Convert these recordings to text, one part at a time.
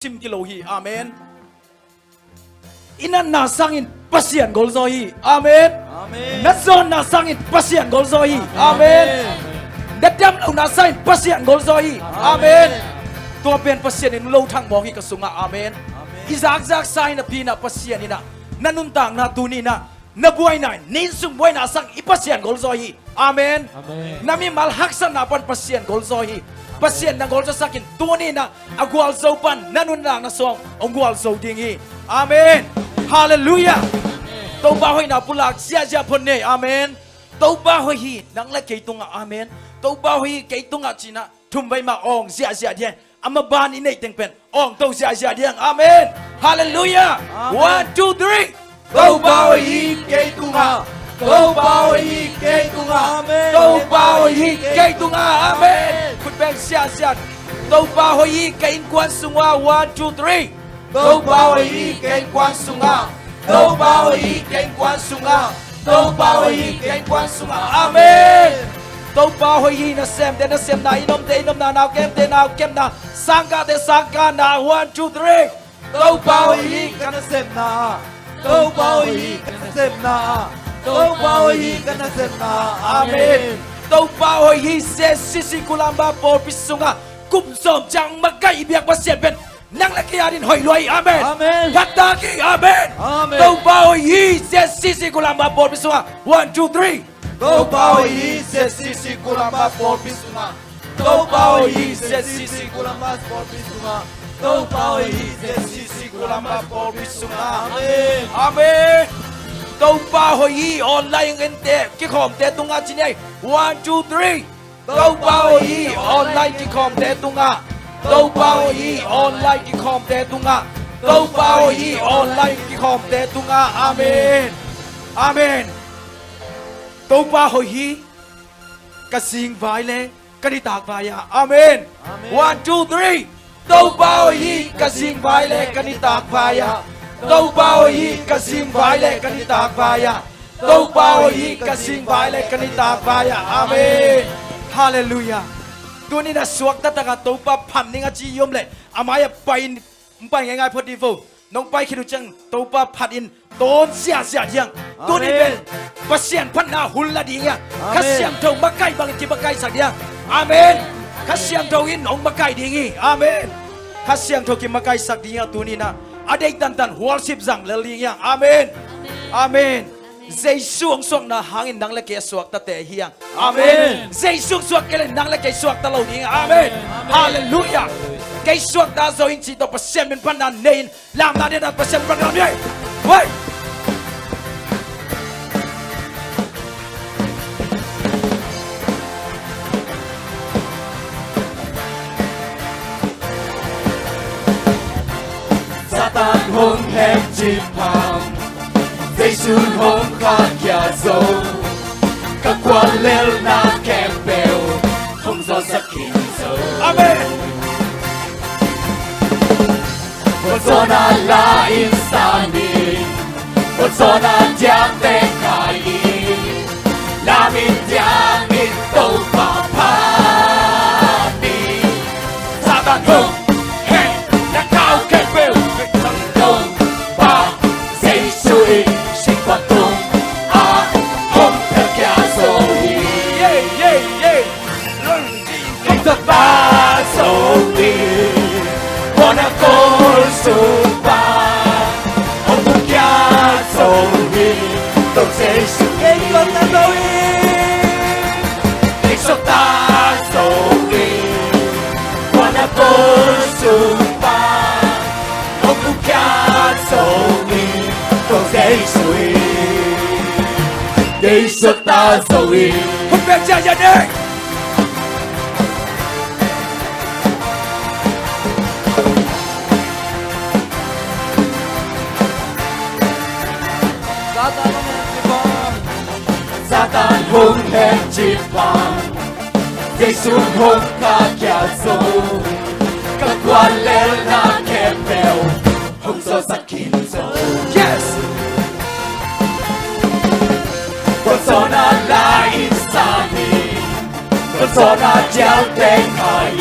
tim kilo hi amen inan na sangin pasian gol zo hi amen Amen. nazon na sangin pasian gol zo hi amen dadam lo na sangin pasian gol zo hi amen tua pen pasian in lo thang mo hi ka sunga amen izak zak sai na pina pasian ina nanun tang na tu ni na buai na nin sung buai na sang ipasian gol zo hi amen nami mal haksan na pan pasian gol zo hi pasien na gol sa sakin tuni na agwal zo pan nanun na song ongwal zo ding hi amen hallelujah to ba hoi na pulak sia sia phon ne amen to ba hoi hi nang la ke tunga amen to ba hoi ke tunga china thum bai ma ong sia sia dia ama ban ni nei teng pen ong to sia sia dia amen hallelujah 1 2 3 to ba hoi hi ke tunga to ba hoi hi ke tunga amen to ba hoi hi ke tunga amen put back sia sia to ba hoi hi ke in kwan sunga 1 2 3 to ba hoi hi ke in kwan sunga to ba hoi hi ke in kwan sunga to ba hoi hi ke in kwan sunga amen to ba hoi hi na sem na inom na naw kem na sangka na 1 2 3 to ba hoi hi Kana sem na. To bawi kana sem na. To bawi kana sem na. amen to ba hoi hi se sisi kulamba por pisunga kum som chang makai biak pasien pen nang la kia din hoi loi amen Amen. hatta ki amen Amen. to ba hoi hi se sisi kulamba por pisunga 1 2 3 To bawi se sisi kulamba por pisuma. To bawi se sisi kulamba por pisuma. To bawi se sisi kulamba por pisuma. Amen. amen to ba hoi hi online en te ki khom te tunga chi nei 1 2 3 to ba hoi hi online ki khom te tunga to ba hoi hi online ki khom te tunga to ba hoi hi online ki khom te tunga amen amen to ba hoi hi ka sing vai le ka di tak vai ya amen 1 2 3 to ba hoi hi ka sing vai le ka di tak vai ya to ba hoi hi ka sing vai le ka di tak vai ya to ba hoi hi ka sing vai le ka di tak vai ya amen hallelujah tu ni na suak ta ta ka to pa phan ni nga chi yom le amaya pai ngai ngai phot di fu nong pai khidu chang to pa phat in ton sia sia diang tu ni ben pasien phan na hul la di ya ka siam thong bakai bang chi bakai sak diang amen ka siam thong in ong bakai ding hi amen ka siam thong ki makai sak di ya tu ni na adai tan worship zang le li ya amen amen zai suang suak na hangin nang le ke suak ta te hiang amen zai suang suak ke le nang le ke suak ta lo ding amen hallelujah ke suak da zo in chi to pasien min pan na nein lam na de da pasien pan na nei wai Satan hong hem chim phang. Giêsu hong kha kia zo. Các quan lel na kem bèo. Hong do sắc kinh zo. amen Persona la insani. Persona jam te kai. La min jam in to pa pa ni. Satan hong hem na cao kem bèo. Dong ba Giêsu in sinh hoạt tung a hong theo kia zo. yeah yeah yeah Không thật ba zo đi. Bona col supa. Hong tu kia zo đi. Tông Giêsu in con ta zo đi. Lịch sử ta zo đi. Bona col supa. Hong tu kia zo đi. Tông Giêsu in. Giêsu ta zo đi. hút về cha gia đình Satan hung hem chim phang. Giêsu hung kha kia zo. Các quan lel na kem bèo. Hung do sắc kinh zo. yes Persona la insani. Persona chiang tên khai.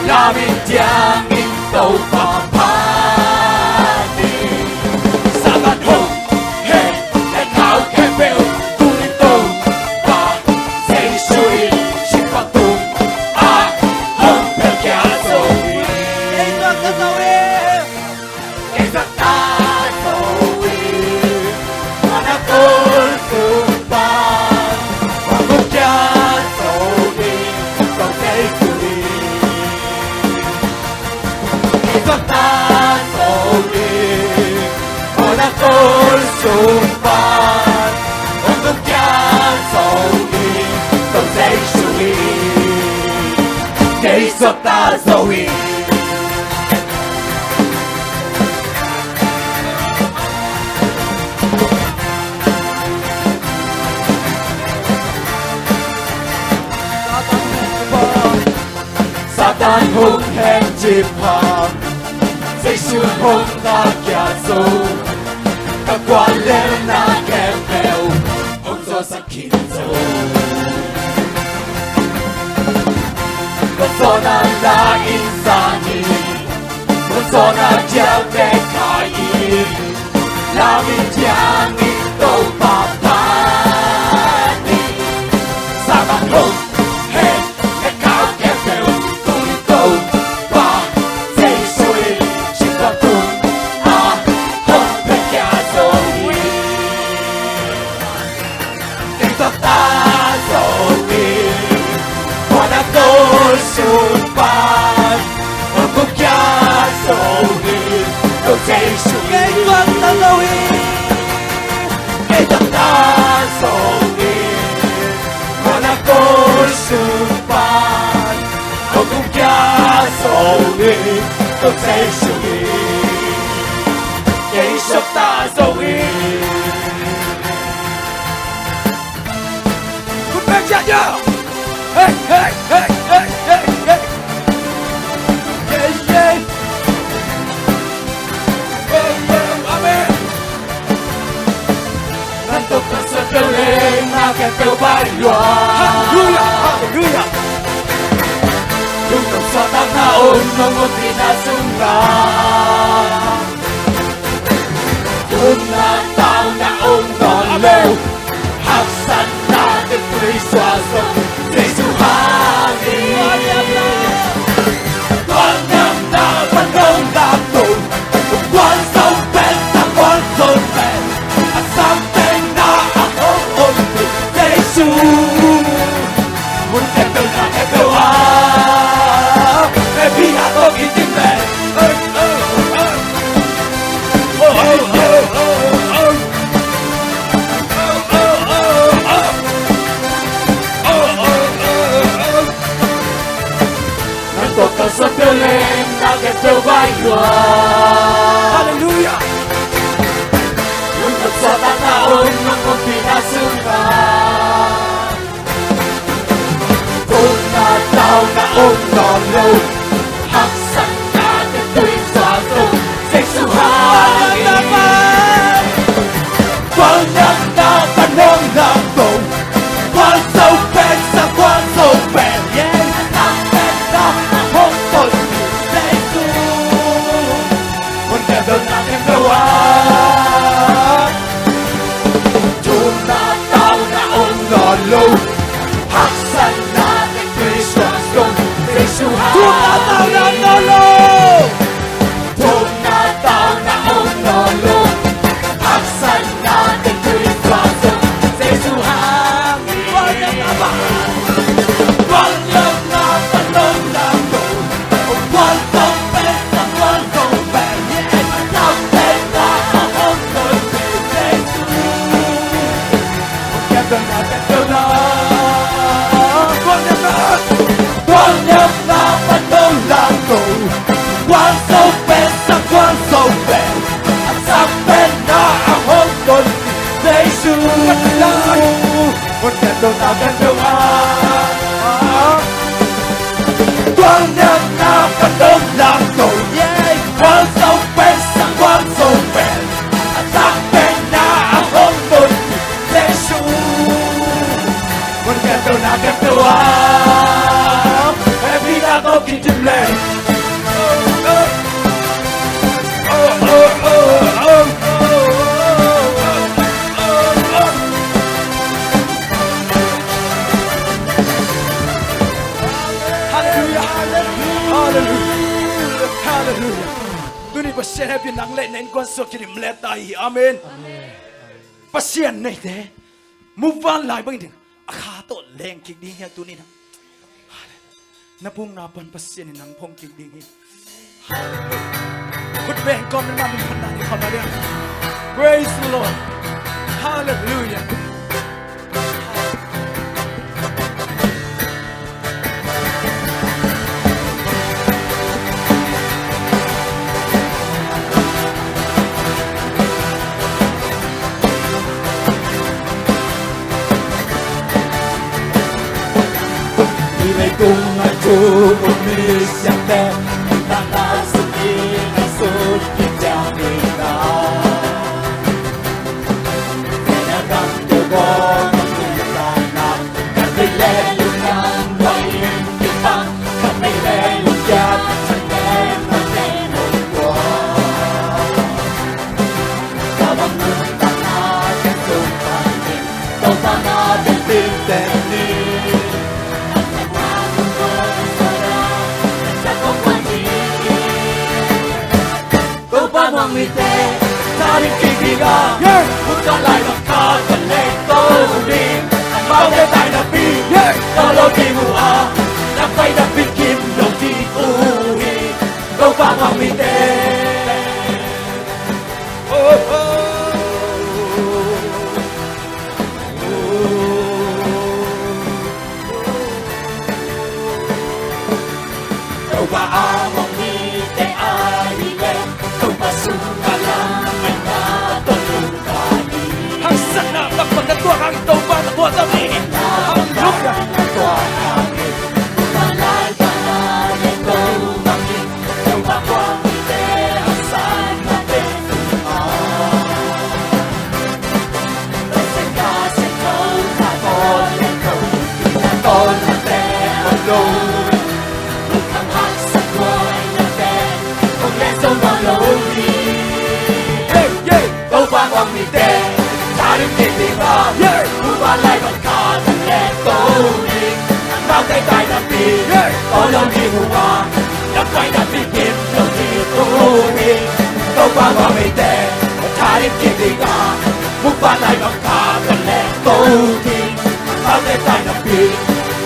La min chiang in tàu Satan Holy Monakol Sumpan Untuk yan Zoe Tông dây Zoe Kay Sota Zoe Satan hung hèn chìm hàng dây xương hung ta kia dâu các quan leo na kèm theo ông do sắc kín dâu con gió na la insani con gió na treo để khai la mi chiang in đâu bà pani Satan hung hèn cái cao kèm theo Sumpan Untuk yan Zoe Tông dây Zoe Kay Sota Zoe Kay Sota Zoe Monakol Sumpan Untuk yan Zoe Tông dây Zoe Kay Sota Zoe Put back that down. Hey, hey, hey, hey, hey, hey. Yeah, yeah. Amen. Nandun ka sa galing na Kalbaryo Hallelujah, hallelujah. Yung sa tanaon ng munti na sundan Kung nataw na nolo Haksan natin priswaso Jesuhani Con nhầm na văn đông đạp tù Quan sâu bên ta quan sâu bên At something na ako unti Jesu Muốn kẹp đầu na kẹp đầu Mẹ bị hạ tôi kỳ tình mẹ Nandun sa galing na Kalbaryo Hallelujah. Yung sa tanaon ng munti na sundan Kung nataw na nolo Haksan natin tuwing swaso Seksuhani Kung nang na panong lang ko Kwan sâu bên sa kwan sâu bên Nang bên na akong konti Jesu Mun kaya doon natin gawa Yung nataw na nolo Haksan natin Kristo Seksuhani Tumataw na nolo. Kung nataw na nolo Haksan natin Kristo Seksuhani Walang na tanong lang ko Kung kwantong pesa, kwantong pera Matapin na akong konti Jesu Kung kaya natin gawin Kwanyam na tanong lang ko Kwantong pesa, kwantong pera At sapin na akong konti Jesu Kung kaya natin gawin Kwanyam na tanong lang ko Kwantong pesa, kwantong pera At sapin na akong konti Jesu Kung kaya natin gawin Every night I'll get to play Hallelujah. Hallelujah. Hallelujah. Tuni pasien happy nang le nen kon so kirim le tai. Amen. Pasien nei te. Move on lai bang ding. Akha to leng kik ding ya tuni na. Napung napan pasien nang pong kik ding. Hallelujah. Amen. Come on, come on. Praise the Lord. Hallelujah. Kung aku umis yang tem tanah suci nasut dijamina Kenyakan jebol tanah Kami lelung yang lain kita Kami lelung jat Sangem matenong kuat Kabang ng tanah Kesumpahin Kau tanah Binteng-teni Mong ite taring kikiga bukan lai bakal pelito uling mau ke tai na pi kalau di mua sampai na bikin lo di uhi kau pa mong ite kau pa mong ite aile Sukalang may natulong kami Ang sana pagpagkatwa kang ito ba na buwan kami Hallelujah. Malay ka na ito bakit Ikaw ba kwang ite ang saan natin Kasi ikaw nakol ito Pinatol natin ang load Bukang haksak mo'y natin Kung leso malawin Ang mite, taring titiba Bumalay magkatang letonik Ang bagay tayo na pin Tolong di huwa Nagpay na pikin Nung ditunik Ikaw ba ang mite, taring titiba Bumalay magkatang letonik Ang bagay tayo na pin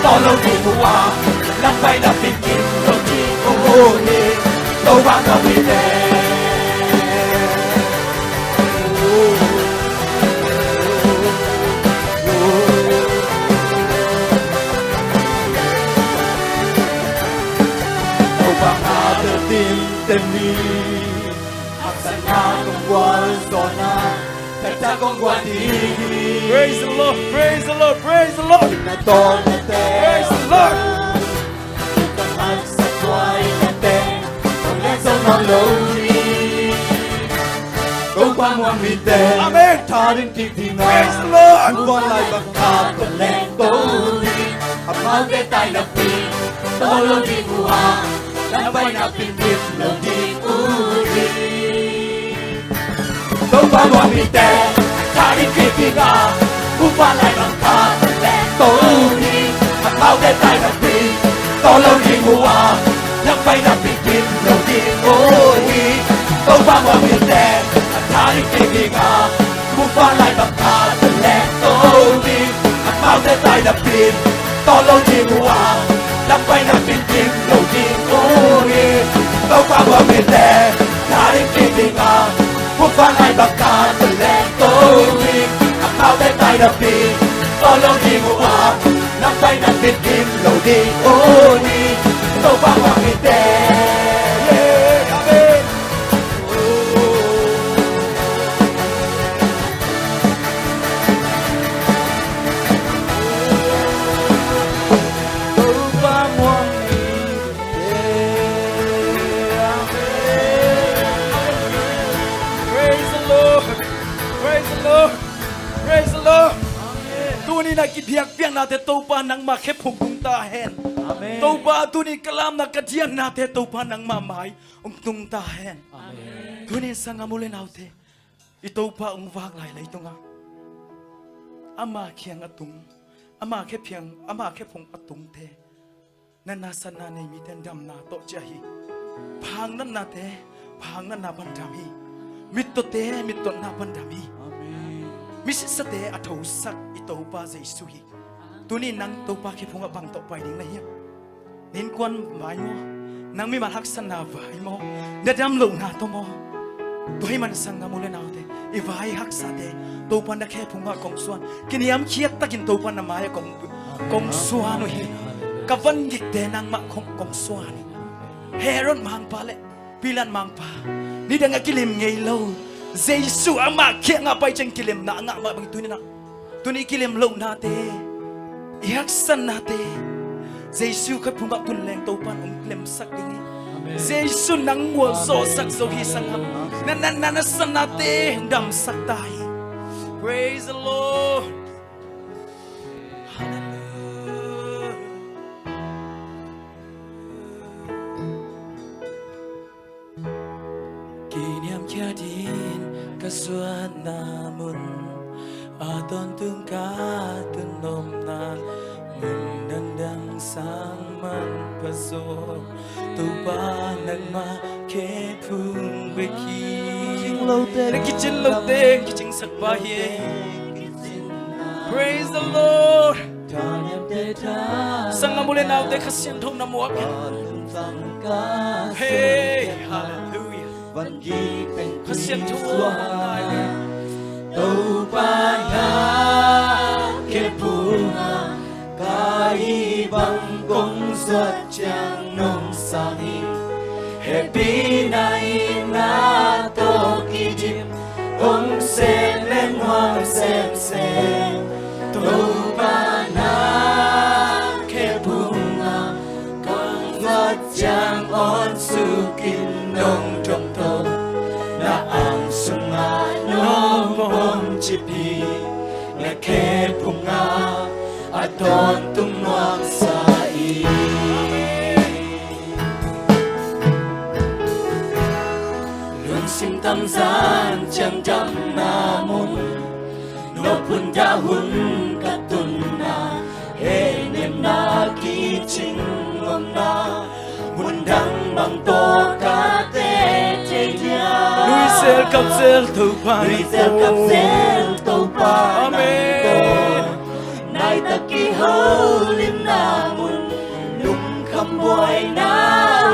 Tolong di huwa Nagpay na pikin Nung ditunik Ikaw ba ang mite Temi Aksan akong buwan sona Kata kong buwan digi Praise the Lord, praise the Lord, praise the Lord. Natol natin Praise the Lord. Itang aksan buwan natin Kung leso malawin Kung pangwang mite Amen. Taring titinga Praise the Lord. Buwan ay magkapalentoli Ang mga tayo na pin Tolong di buha Lambay na pinip ng di uli Kung pamamite Taring kikiga Upalay ng katulong Ang maude tayo na pin Tolong di muwa Lambay na pinip ng di uli Kung pamamite Taring kikiga Upalay ng katulong Ang maude tayo na pin Tolong di muwa Lambay na pinip ng di uli Kau pamamite Taring kikiga Upalay ng katulong Ang maude tayo na pin Tolong di muwa Lambay na pinip ng di uli Kau pamamite Amen. Praise the Lord. Praise the Lord. Praise the Lord. Tu ni nak kipiak piang nate topa nang makhe pungkung tahen. Amen. Topa tu ni kalam nak kajian nate topa nang mamay tung tahen. Tu ni sangamulin naute. Itopa wag lai lai tunga. Ama kiang atung. Ama ke piang. Ama ke pung atung te. Nanasa na ni miten dam na to jahi. Pang nan nate. Pang nan na bandami. Mitote mitot na bandami. Misisate atau sak ito pa sa isuhi. Tunin nang topa ke punga bang to pa ding na hiya. Nin kwan mai mo nang mi malhaksan na vai mo. Nadam lo na to mo. ตัวให้มันสังกามุเลนเอาเตอีวายฮักษาเตตัวปันนักแค่พุงหักกงส่วนกินยามเคียดตะกินตัวปันน้ำไม้กงส่วนนุ้ยกับวันยิกเตนังมะกงส่วนเฮรอนมังปาเลพิลันมังปานี่ดังกิลิมไงเล่าเจสุอามาเคียงไปจังกิลิมนะงะมาบางตัวนี่นะตัวนี้กิลิมลงนาเตฮักษานาเตเจสุขัดพุงหักตุนแรงตัวปันกิลิมสักดิ้งYesu nang mo so sak so hi sangam nan sanate dam saktai praise the Lord hallelujah kiniam kyadin kaswan namun aton tung ka tunom na mun dandang sang man paso tu ba nang ma ke phung be ki kitchen lo te kitchen sak ba ye praise the Lord sang amule naw te khasian thong na mo hey hallelujah khasian thong tu ba na ke phung Kai bang kong xuất trang nông sang Happy nay na to kỳ dịp Ông xem lên hoang xem Tô ba na khe bunga Kong xuất trang on su kinh nông trong thôn Na ang sunga nông bom chipi Na khe bunga Aton tung nuang sa i Lung sim tam gian chẳng trăm na mun No pun da hun katun na He nem na ki ching ngom na Mun dang bang to ka te te dia Lui sel kap sel tu pa Amen Nay ta ki hâu lim na mun Lung kham boy na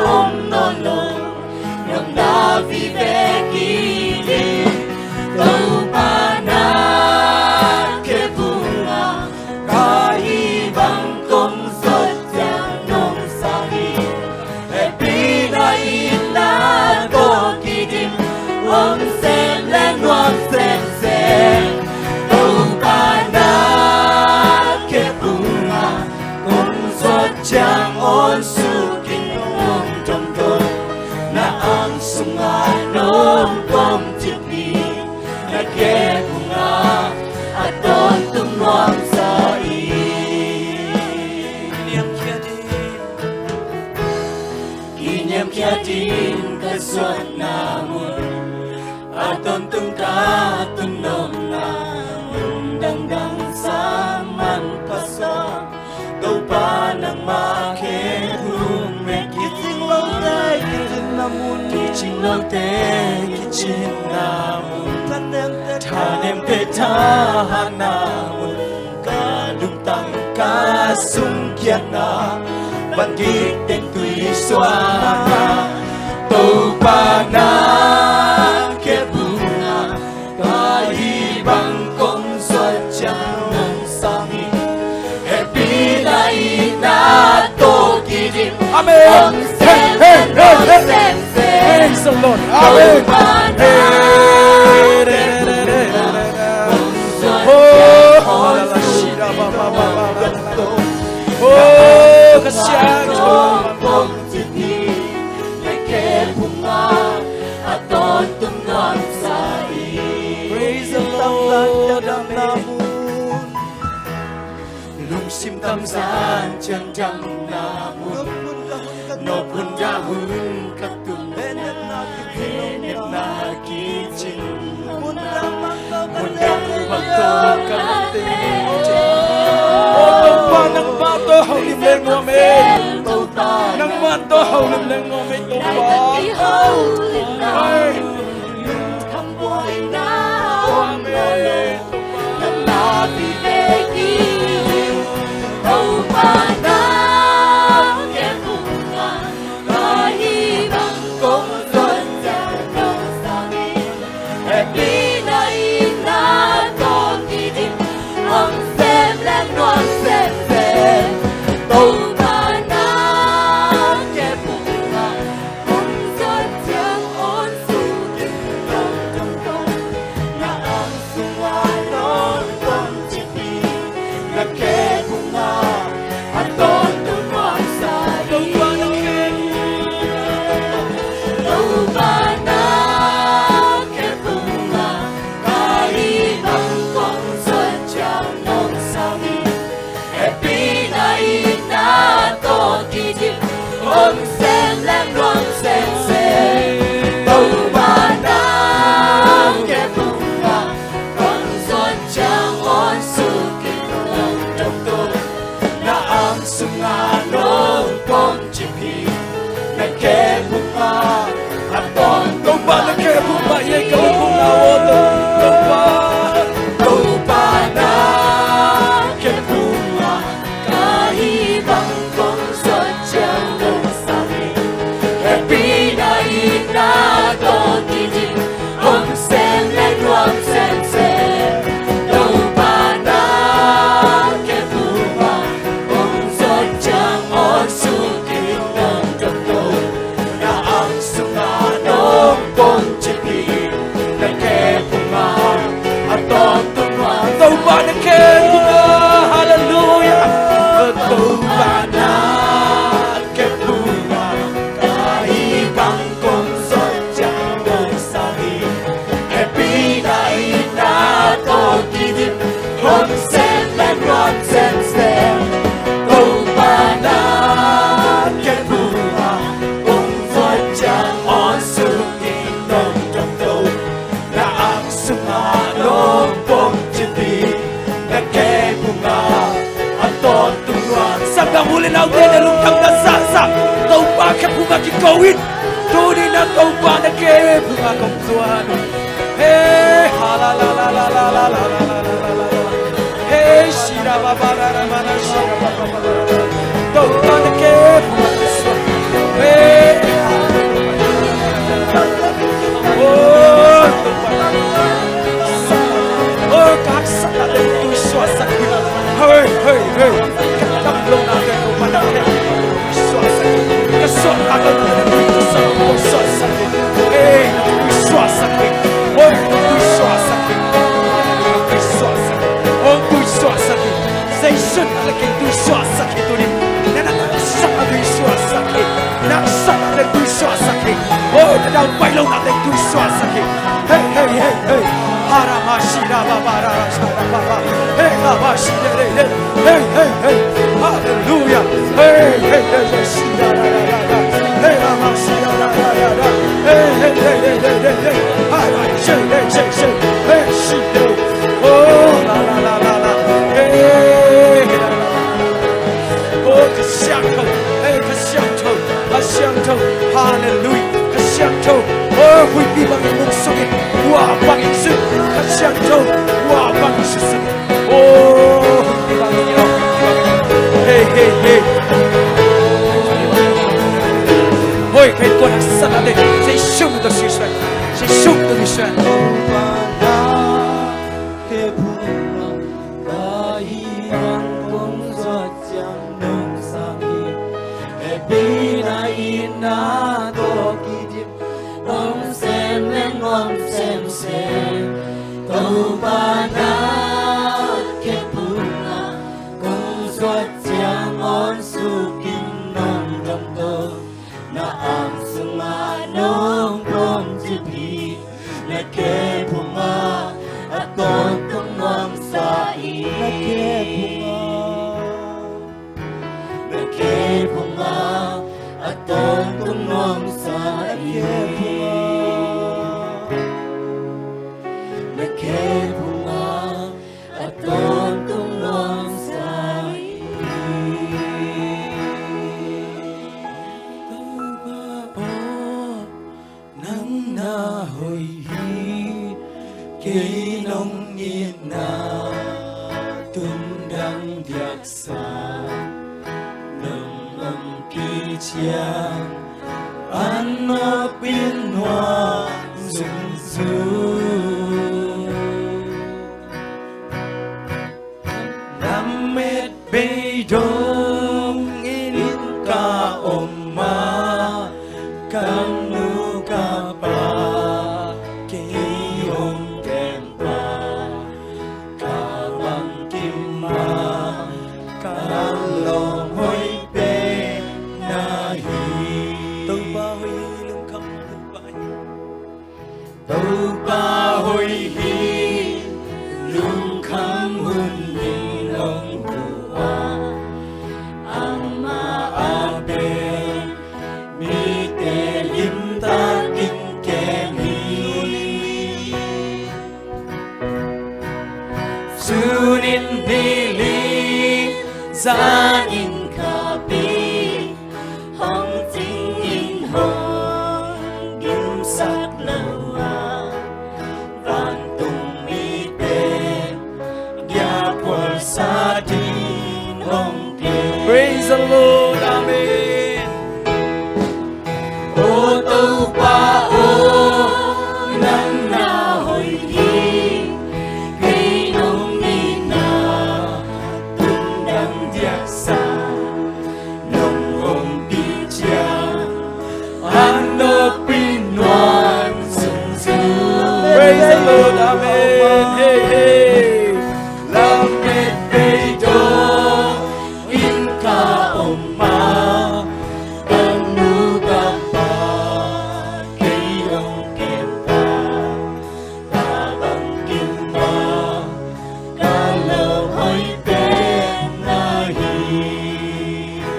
om non lo Nhằm na vi ve ki đi Tâu pa na ke bunga Ka hi bang kong sot yang nong sa hi Happy na in na ko ki dim Om sem len wang sem sem Tâu pa na Chang on su kinh nông trong tôi Na ang sunga nông bom chip đi Na ke bunga aton tung nuang sa i Kinyam kia din kaswan na mun Aton tung ka tung nom na Yung dang sa man pasok Đâu ba nang ma ke hung me kitchen lo te kitchen na mun kitchen lo te kitchen na mun thanem te tha na mun ka lung tang ka sung kian na ban gi ten tui swa na đâu ba na ke bunga ka hi bang kong soi chang nong sang Amen. Hey. Praise the Lord. Amen. Oh, kasihan ko. Praise the Lord. Lung sim tam gian chẳng chẳng na mun No pun da hun katun Henet na ki chin Mun dang bang to kante Oh tong pa nang ba to hau lim leng mo me Nang ma to hau lim leng mo me tong pa Ay Kham boy na om lo Nang na vi ve ki ba na ke bu ba ye ka bu na o tau ba tàu ba na ke bunga kahit ang kung sadyang lusabi happy na ina to tijing om sen len wam sen sen tàu ba na ke bunga kung sadyang on sukin ng damdo na ang sunganong kong chipi na ke bunga at ang tau ba na ke bu na hallelujah tau ba na ke bunga kahit ang kung sadyang lusabi happy na ina to tijing om sen len wam sen sen tàu ba na ke bunga kung sadyang on sukin ng damdo na ang sunganong kong chipi na ke bunga at ang Sanggang huli na utin na lungtang nasasa tau ba ke bunga kikawin tuni na tau ba na ke bunga kong tuan hey ha la la la la la la la la la hey shira ba ba ra ra ma na shira ba ba ba tau ba na ke bunga kong tuan hey oh tau ba na oh kaksa na den tu shwa sakit hey hey hey kapag long na den tau ba na ke shwa sakit kasot agad na den tu shwa sakit hey tu shwa sakit oh tu shwa sakit tu shwa sakit oh tu shwa sakit say shun na ke tu shwa sakit tu ni na na sa tu shwa sakit na sa na tu shwa sakit oh na dau pai long na den tu shwa sakit hey hey hey hey Haramashira babara shara baba hey habashira re hey hey hey hallelujah hey hey hey shira ra ra ra hey hamashira ra ra ra hey hey hey hey hey hey harashira hey hey hey shira oh la la la la la hey oh kashanto hey kashanto hallelujah kashanto oh we be bang mung sugit wa bang su kashanto wa bang su oh we bang hey hey hey oi kai ko na sana de sei shum do shi shan sei shum do mi shan ke bunga kahit ang kung sadyang lusabi happy na ina to kidim om sen len wam sen sen tàu ba na ke bunga kung sadyang on sukin ng damdo na ang sunganong kong chipi na ke bunga at tontong wang sai na ke bunga at tontong wang sai na ke bunga at tontong wang sai nắng na hồi hi kỳ nông nhiên na tum đang điạc xa nâng âm kỳ chiang an nó biến hoa rừng rừng năm mét bê đông in ca ôm ma cam nu ca pa kỳ ôm đèn pa ca băng kim ma ca lo hoi bê na hi tàu ba hoi lung khăm tàu ba hoi hi lung khăm hun ni long hoa ama abe mi te lim ta kinh ke mi sunin ni li ra in kha pi hong ting in hong kim sắc lâu van tung mi te ya por sa din hong te. Praise the Lord, Amen. Ô tâu ba ô nắng na hồi đi cây nông mi na tung đăng diạc sa nông hồng đi cha an nô pin noan sung sung. Praise the Lord, Amen. Hey, hey. Lam met bê đô in ca ông ma cần nu gặp bà cây ông kèm ta bằng kim ma ca lơ hơi bên na hi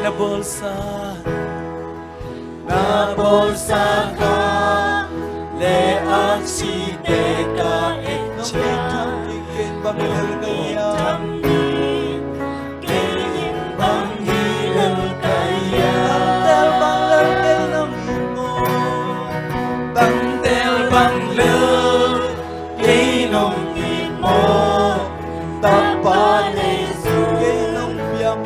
Na bolsa. na bolsa ka le ang si te ka et cha tham ni kênh bằng hi lơ kaya bằng tel bằng lơ cây nông nhịp mô ta pa lê su cây nông bia mô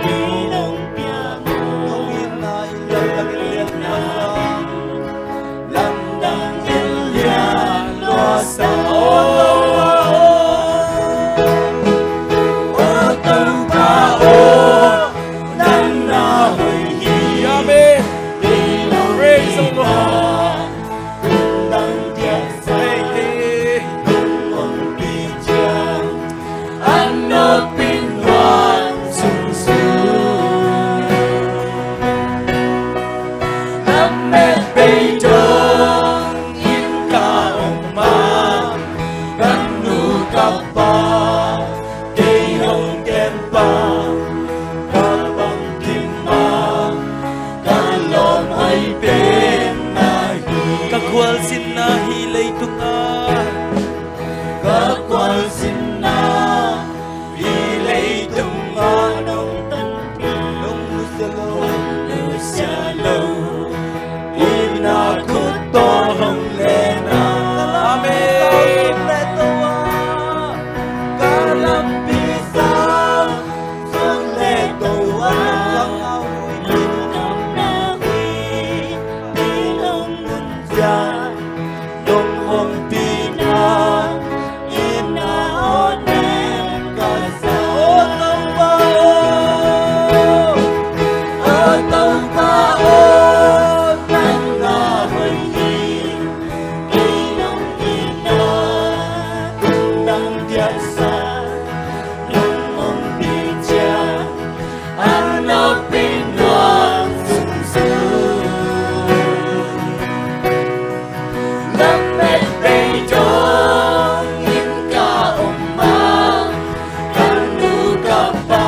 lâm đăng yên lian lo sa ô tâu ba ô nắng na hồi hi Amen. đi lâu Praise the Lord. đăng thiên sa Hey, hey. ông đi cha anh nó pin hoan sung sung lâm mệt bê trông in ca ông ma gắn nụ cặp ba cây hồng kem ba ca bằng kim ma ca lom hay bên na hi Kakwal sin na hilay tunga. các quan xin na vì lấy tung ngõ nông tân nông lưu xa lâu in na khúc to hồng lên na Amen. ca lâm bi sa xuân lệ cầu a lưu cầm na huy bi hồng ngân gia đông hồng bi na in na hôn em ca sa ô tâu ba ô nắng na hồi hi cây nông in na tung đăng diạc sa nông hồng bi cha an nó pin loan sung sung lâm mệt bê trông in ca ông ma can nu ca ba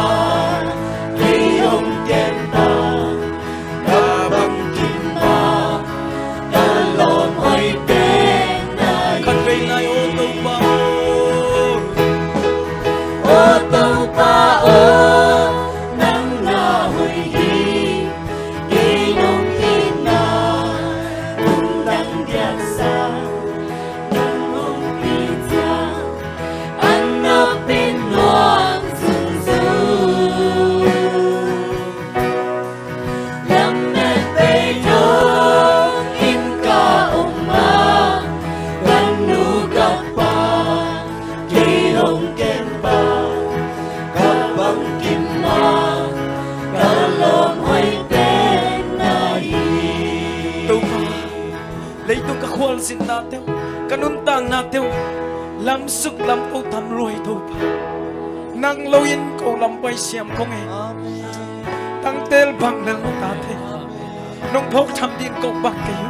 cây ông kem ba ca bằng kim ma ca lom hơi bên na hi. Kan vay na yo to ba. Ô tâu ba ô nắng na hồi hi cây nông in na tung đăng diạc sa nông hồng bi cha an nó pin loan sung sung lâm mệt bê trông in ca ông ma gắn nu gặp ba cây hồng kem ba ca bằng kim ma ca lom hơi bên na hi. Tâu ba. Lấy tung kakwal sin na teo. Kanuntang na teo. Lam suk lam câu tham luay tâu ba. Nang lâu yên câu lam bay xiêm không hề. Tăng tel bằng lần lúc ta thế. Nông phốc tham din câu bạc kayo.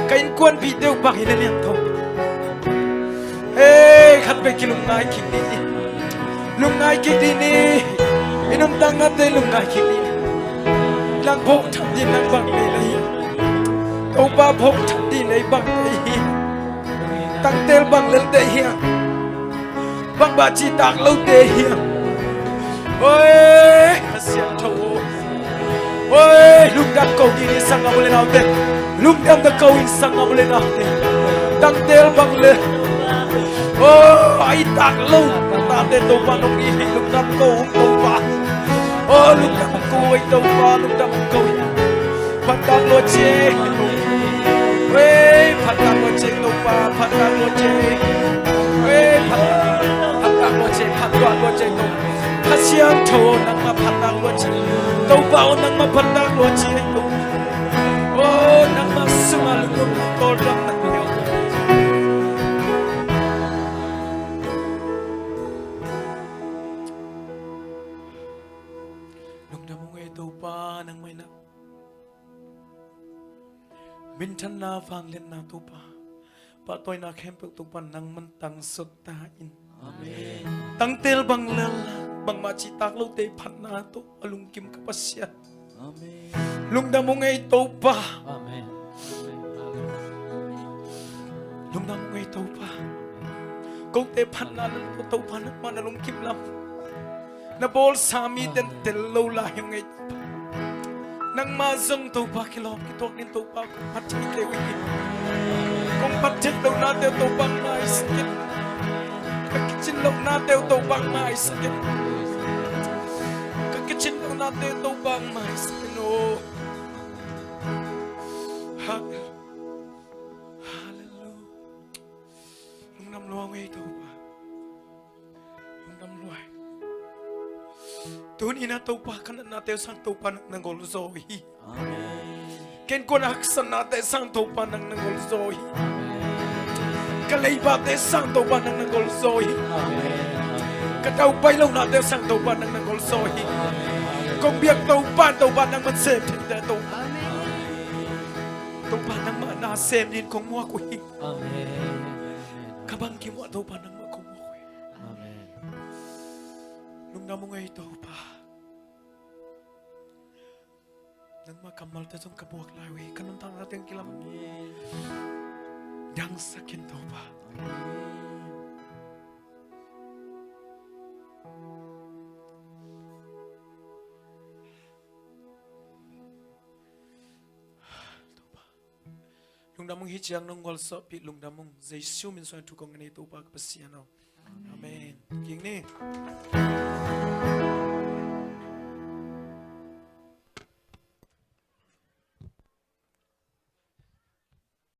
Kain kuan video bạc hina liang tâu. Hey, khát về kia lung ngai kik đi. Lung ngai kik đi ni. Inum tang na te lung ngai kik đi. Lang phốc tham din lang bạc này là hiya. Câu ba phốc tham din lấy bạc này hiya. Tăng tel bằng lần đây hiya. Bang ba chi tang lâu te hiya. Ôi, xiêm thâu. Ôi, lúc đang cầu đi sang ngắm lên nào te. Lúc đang cầu in sang ngắm lên nào te. Tang tel bang le Oh ai tak lu ta te to pa nong i luk nam ko to pa Oh luk nam ko ai to pa luk nam ko Phat tang lo che We phat tang lo che to pa phat tang lo che We phat tang lo che phat tang lo che to Phat siang tho nang ma phat tang lo che to pa nang ma phat tang lo che to Oh nang ma suma lu ko ram na yo Nung da mong ito pa nang may na Mintan na vang len na to pa Patoy na kempel to pa nang mantang sotain Amen. Tang tel bang lal bang macitak lo te pan na to alung kim kapasya Amen. Lung da mong ito pa Amen. Lung da mong ito pa Kung te pan na lang to pa na manalung kim lam Na bol sami den tel lo la yung ito pa Nang mazong to pa kilom kitok nin to pa kung patik te wiki Kung patik daw natin to pang maisakit Kakitsin daw natin to pang maisakit Kakitsin daw natin to pang maisakit Oh Hallelujah Lung nam luang ito pa Lung nam luang Tuhan ina to pa kanan natin sang to pa ng nangolzohi Amen. Ken ko naksan natin sang to pa ng nangolzohi Kalay ba natin sang to pa ng nangolzohi Kataw baylaw natin sang to pa ng nangolzohi Kung biyak to pa ng mansep hindi to To pa ng manasem din kong mua kuhi Amen. Kabang kimwa to pa ng mga kumwa kuhi Amen. Nung namo nga ito pa Nang makamal tatong kabuwak lawi Kanuntang natin kilam Yang sakin to pa Lung damong hijang nung golso pi lung damong Jesu min soan tukong ni to pa kapasiano Amen King ni